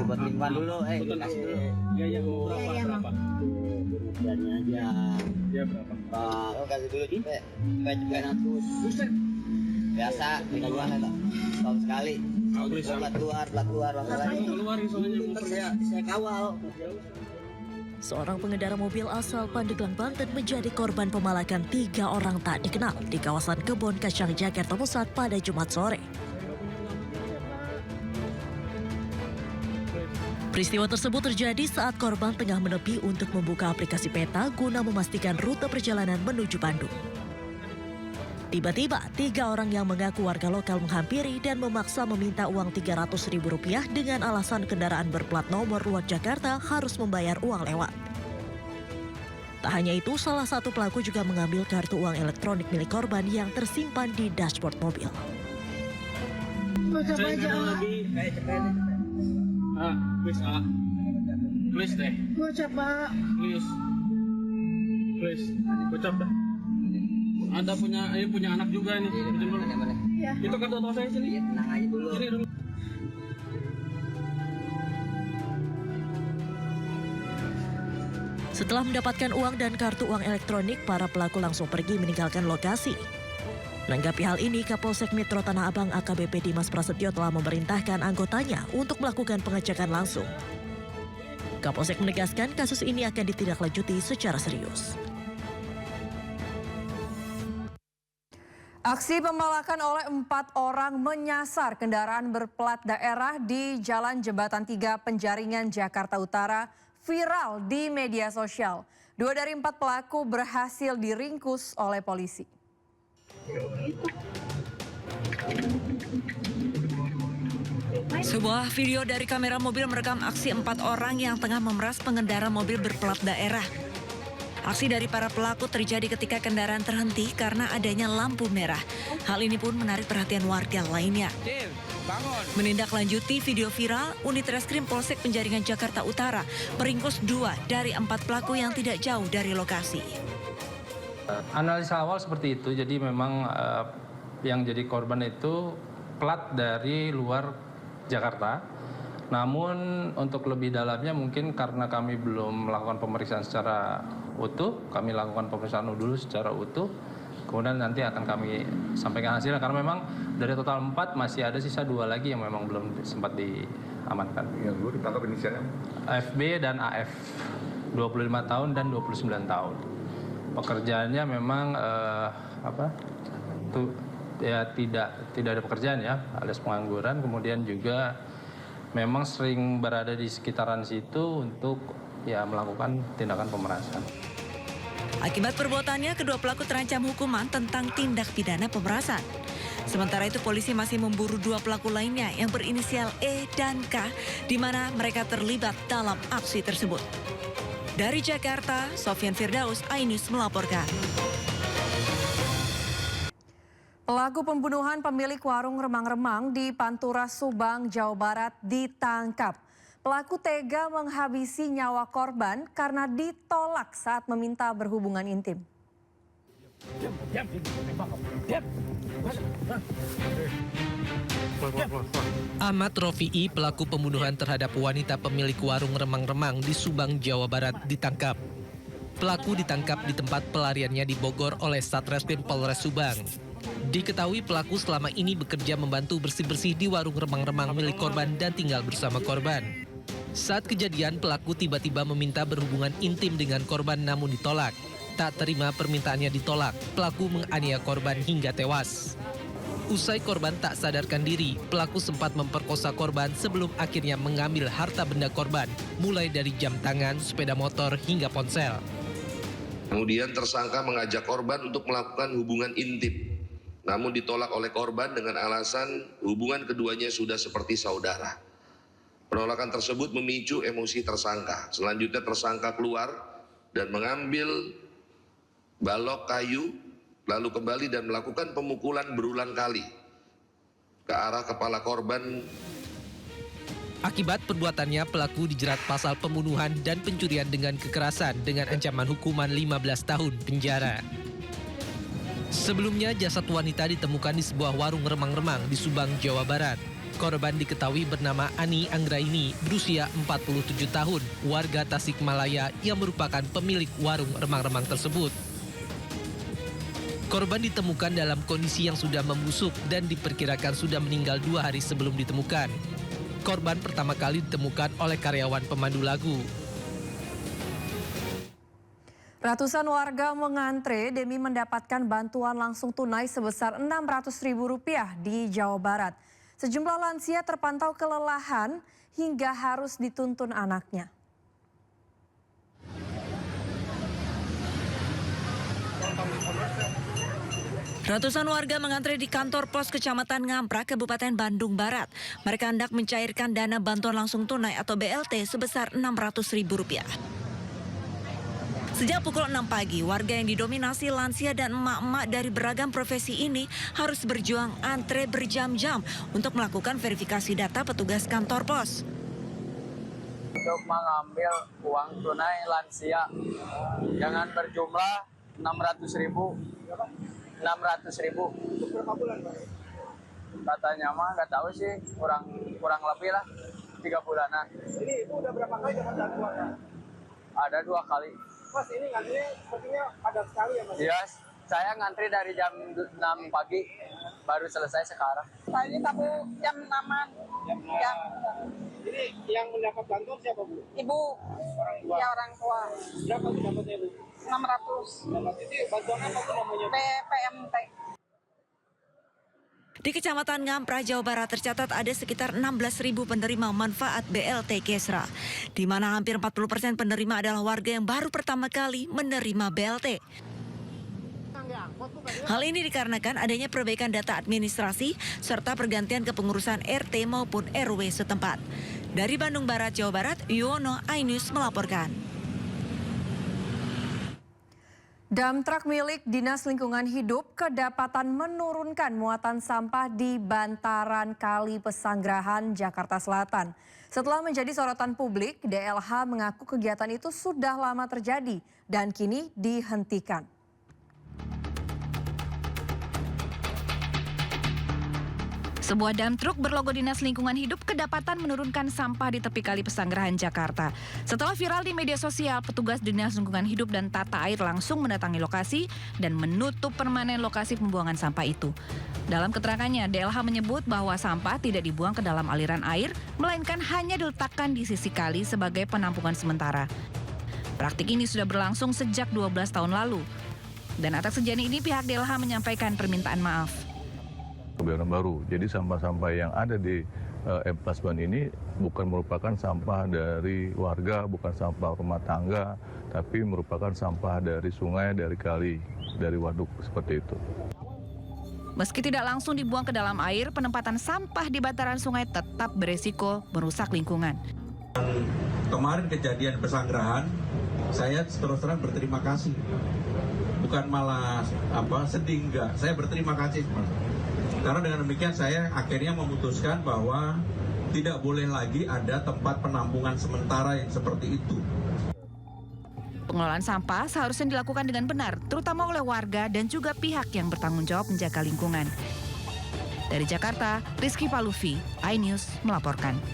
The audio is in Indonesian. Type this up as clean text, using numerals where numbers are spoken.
buat timpan dulu, kasih dulu. Iya, berapa? Berani aja. Ya berapa? Kasih dulu cepet 100. Buset. Biasa, tinggal uang itu. Tahun sekali. Plat luar. Keluarin soalnya Saya kawal. Seorang pengendara mobil asal Pandeglang, Banten menjadi korban pemalakan 3 orang tak dikenal di kawasan Kebon Kacang, Jakarta Pusat pada Jumat sore. Peristiwa tersebut terjadi saat korban tengah menepi untuk membuka aplikasi peta guna memastikan rute perjalanan menuju Bandung. Tiba-tiba, 3 orang yang mengaku warga lokal menghampiri dan memaksa meminta uang Rp300.000 dengan alasan kendaraan berplat nomor luar Jakarta harus membayar uang lewat. Tak hanya itu, salah satu pelaku juga mengambil kartu uang elektronik milik korban yang tersimpan di dashboard mobil. Saya lagi. Please please deh. Gocap, Pak. Please. Gocap dah. Anda punya anak juga ini. Ya. Itu kartu auto saya sini. Tenang aja dulu. Sini dulu. Setelah mendapatkan uang dan kartu uang elektronik, para pelaku langsung pergi meninggalkan lokasi. Menanggapi hal ini, Kapolsek Metro Tanah Abang AKBP Dimas Prasetyo telah memerintahkan anggotanya untuk melakukan pengecekan langsung. Kapolsek menegaskan kasus ini akan ditindaklanjuti secara serius. Aksi pemalakan oleh 4 orang menyasar kendaraan berplat daerah di Jalan Jembatan 3 Penjaringan, Jakarta Utara viral di media sosial. 2 dari 4 pelaku berhasil diringkus oleh polisi. Sebuah video dari kamera mobil merekam aksi 4 orang yang tengah memeras pengendara mobil berplat daerah. Aksi dari para pelaku terjadi ketika kendaraan terhenti karena adanya lampu merah. Hal ini pun menarik perhatian warga lainnya. Menindaklanjuti video viral, unit reskrim Polsek Penjaringan Jakarta Utara meringkus 2 dari 4 pelaku yang tidak jauh dari lokasi. Analisa awal seperti itu, jadi memang yang jadi korban itu plat dari luar Jakarta. Namun untuk lebih dalamnya mungkin karena kami belum melakukan pemeriksaan secara utuh, kami lakukan pemeriksaan dulu secara utuh, kemudian nanti akan kami sampaikan hasilnya karena memang dari total 4 masih ada sisa 2 lagi yang memang belum sempat diamankan. Yang dulu ditangkap inisialnya? FB dan AF, 25 tahun dan 29 tahun. Pekerjaannya memang tidak ada pekerjaan ya, alias pengangguran, kemudian juga memang sering berada di sekitaran situ untuk melakukan tindakan pemerasan. Akibat perbuatannya, kedua pelaku terancam hukuman tentang tindak pidana pemerasan. Sementara itu polisi masih memburu 2 pelaku lainnya yang berinisial E dan K, di mana mereka terlibat dalam aksi tersebut. Dari Jakarta, Sofyan Firdaus, iNews melaporkan. Pelaku pembunuhan pemilik warung remang-remang di Pantura, Subang, Jawa Barat ditangkap. Pelaku tega menghabisi nyawa korban karena ditolak saat meminta berhubungan intim. Ahmad Rofi'i, pelaku pembunuhan terhadap wanita pemilik warung remang-remang di Subang, Jawa Barat ditangkap. Pelaku ditangkap di tempat pelariannya di Bogor oleh Satreskrim Polres Subang. Diketahui pelaku selama ini bekerja membantu bersih-bersih di warung remang-remang milik korban dan tinggal bersama korban. Saat kejadian, pelaku tiba-tiba meminta berhubungan intim dengan korban namun ditolak. Tak terima permintaannya ditolak, pelaku menganiaya korban hingga tewas. Usai korban tak sadarkan diri, pelaku sempat memperkosa korban sebelum akhirnya mengambil harta benda korban, mulai dari jam tangan, sepeda motor, hingga ponsel. Kemudian tersangka mengajak korban untuk melakukan hubungan intim, namun ditolak oleh korban dengan alasan hubungan keduanya sudah seperti saudara. Penolakan tersebut memicu emosi tersangka. Selanjutnya tersangka keluar dan mengambil balok kayu, lalu kembali dan melakukan pemukulan berulang kali ke arah kepala korban. Akibat perbuatannya, pelaku dijerat pasal pembunuhan dan pencurian dengan kekerasan dengan ancaman hukuman 15 tahun penjara. Sebelumnya, jasad wanita ditemukan di sebuah warung remang-remang di Subang, Jawa Barat. Korban diketahui bernama Ani Anggraini, berusia 47 tahun, warga Tasikmalaya yang merupakan pemilik warung remang-remang tersebut. Korban ditemukan dalam kondisi yang sudah membusuk dan diperkirakan sudah meninggal 2 hari sebelum ditemukan. Korban pertama kali ditemukan oleh karyawan pemandu lagu. Ratusan warga mengantre demi mendapatkan bantuan langsung tunai sebesar Rp600.000 di Jawa Barat. Sejumlah lansia terpantau kelelahan hingga harus dituntun anaknya. Ratusan warga mengantre di kantor pos Kecamatan Ngamprak, Kabupaten Bandung Barat. Mereka hendak mencairkan dana bantuan langsung tunai atau BLT sebesar Rp600.000. Sejak pukul 6 pagi, warga yang didominasi lansia dan emak-emak dari beragam profesi ini harus berjuang antre berjam-jam untuk melakukan verifikasi data petugas kantor pos. Untuk mengambil uang tunai lansia dengan berjumlah 600.000. 600.000. Berapa bulan, Pak? Katanya mah nggak tahu sih, kurang lebih lah 3 bulanan. Ini itu udah berapa kali dapat bantuan? Ada 2 kali. Mas, ini ngantrinya sepertinya padat sekali ya, Mas? Iya, saya ngantri dari jam 6 pagi, baru selesai sekarang. Ini tamu jam 6-an. Jam. Ini yang mendapat bantuan siapa, Bu? Ibu, Orang tua. ya orang tua, Berapa tuh dapatnya, Bu? 600 Dapat ini bantuan apa tuh namanya? PMT. Di Kecamatan Ngamprak, Jawa Barat tercatat ada sekitar 16.000 penerima manfaat BLT Kesra, di mana hampir 40% penerima adalah warga yang baru pertama kali menerima BLT. Hal ini dikarenakan adanya perbaikan data administrasi serta pergantian kepengurusan RT maupun RW setempat. Dari Bandung Barat, Jawa Barat, Yuwono, iNews melaporkan. Dump truck milik Dinas Lingkungan Hidup kedapatan menurunkan muatan sampah di bantaran Kali Pesanggerahan, Jakarta Selatan. Setelah menjadi sorotan publik, DLH mengaku kegiatan itu sudah lama terjadi dan kini dihentikan. Sebuah dump truk berlogo Dinas Lingkungan Hidup kedapatan menurunkan sampah di tepi Kali Pesanggerahan, Jakarta. Setelah viral di media sosial, petugas Dinas Lingkungan Hidup dan Tata Air langsung mendatangi lokasi dan menutup permanen lokasi pembuangan sampah itu. Dalam keterangannya, DLH menyebut bahwa sampah tidak dibuang ke dalam aliran air, melainkan hanya diletakkan di sisi kali sebagai penampungan sementara. Praktik ini sudah berlangsung sejak 12 tahun lalu. Dan atas kejadian ini pihak DLH menyampaikan permintaan maaf. Kebiasaan baru. Jadi sampah-sampah yang ada di emplasban ini bukan merupakan sampah dari warga, bukan sampah rumah tangga, tapi merupakan sampah dari sungai, dari kali, dari waduk seperti itu. Meski tidak langsung dibuang ke dalam air, penempatan sampah di bantaran sungai tetap beresiko merusak lingkungan. Kemarin kejadian Pesanggerahan, saya terus terang berterima kasih. Bukan malah sedih, enggak. Saya berterima kasih. Karena dengan demikian saya akhirnya memutuskan bahwa tidak boleh lagi ada tempat penampungan sementara yang seperti itu. Pengelolaan sampah seharusnya dilakukan dengan benar, terutama oleh warga dan juga pihak yang bertanggung jawab menjaga lingkungan. Dari Jakarta, Rizky Paluvi, iNews melaporkan.